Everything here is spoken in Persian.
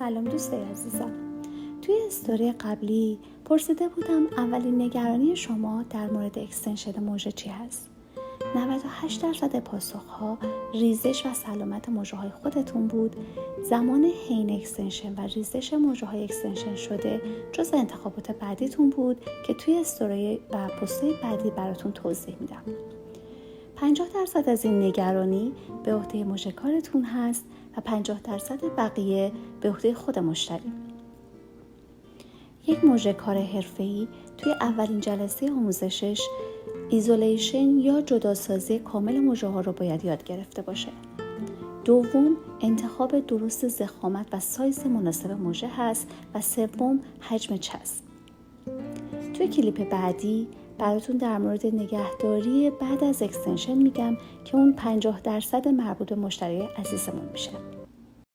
سلام دوستای عزیزم. توی استوری قبلی پرسیده بودم اولین نگرانی شما در مورد اکستنشن مژه چی هست؟ 98% پاسخها ریزش و سلامت مژه‌های خودتون بود. زمان حین اکستنشن و ریزش مژه‌های اکستنشن شده جز انتخابات بعدیتون بود که توی استوری و پست‌های بعدی براتون توضیح میدم. 50% از این نگرانی به عهده مژه‌کارتون هست و 50% بقیه به عهده خود مشتری. یک مژه‌کار حرفه‌ای توی اولین جلسه آموزشش ایزولیشن یا جداسازی کامل مژه‌ها رو باید یاد گرفته باشه. دوم، انتخاب درست ضخامت و سایز مناسب مژه هست و سوم، حجم چسب. توی کلیپ بعدی براتون در مورد نگهداری بعد از اکستنشن میگم که اون 50% مربوط به مشتری عزیزمون میشه.